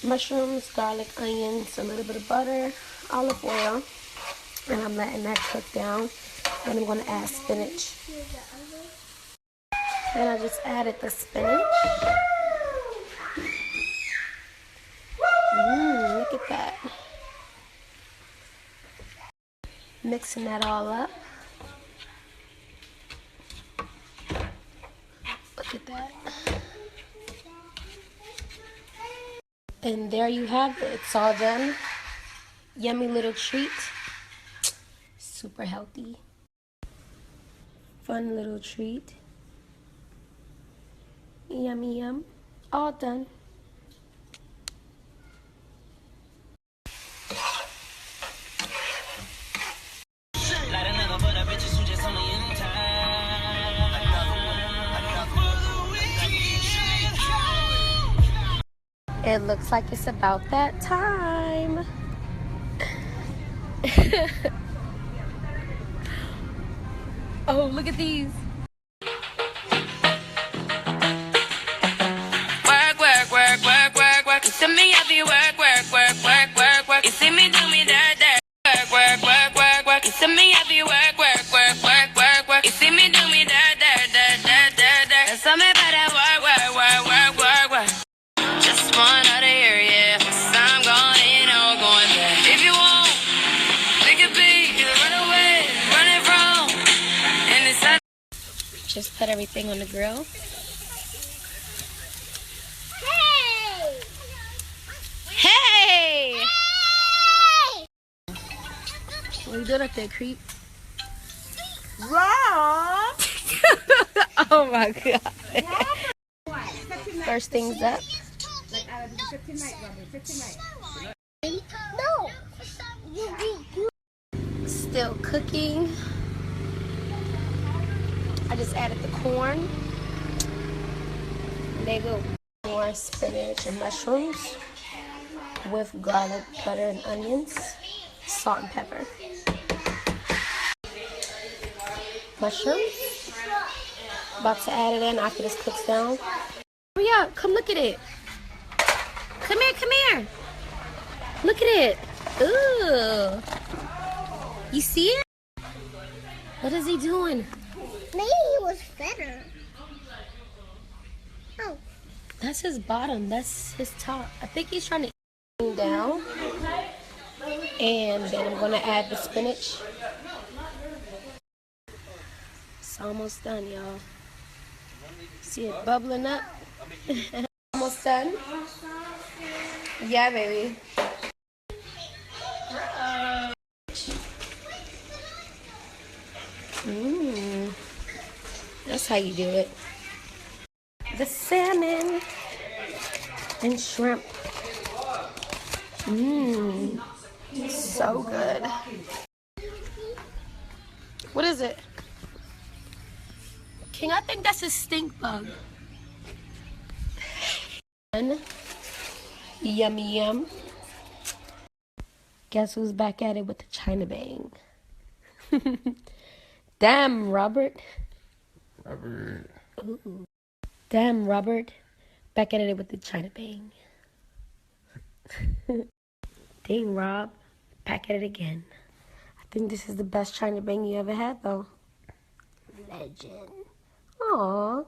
mushrooms, garlic, onions, a little bit of butter, olive oil, and I'm letting that cook down. Then I'm going to add spinach. And I just added the spinach. Look at that. Mixing that all up. Look at that. And there you have it. It's all done. Yummy little treat. Super healthy. Fun little treat. Yummy yum. All done. It looks like it's about that time. Oh, look at these. Work, work, work, work, work, work. You see me heavy work, work, work, work, work, work. You see me do me that, that. Work, work, work, work, work. You see me heavy work, work, work, work, work, work. You see me do me that, that, that, that, that, that. There's something about that work, work, work, work, work, work. Just one out of here, yeah. So I'm going in or going back. If you want, we could be either run away, running from, and it's up. Just put everything on the grill. Hey! What are you doing up there, creep? Wrong. Oh my god. First things up. No. Still cooking. I just added the corn. There you go. More spinach and mushrooms with garlic, butter, and onions, salt and pepper. Mushrooms. About to add it in after this cooks down. Hurry up, come look at it. Come here, come here. Look at it. Ooh. You see it? What is he doing? Maybe he was better. Oh. That's his bottom. That's his top. I think he's trying to eat down. And then I'm going to add the spinach. It's almost done, y'all. See it bubbling up? Almost done? Yeah, baby. That's how you do it. The salmon and shrimp. So good. What is it? King, I think that's a stink bug. Yummy yum. Guess who's back at it with the China bang? Damn, Robert. Ooh. Damn, Robert. Back at it with the China bang. Dang, Rob. Back at it again. I think this is the best China bang you ever had, though. Legend. Aww.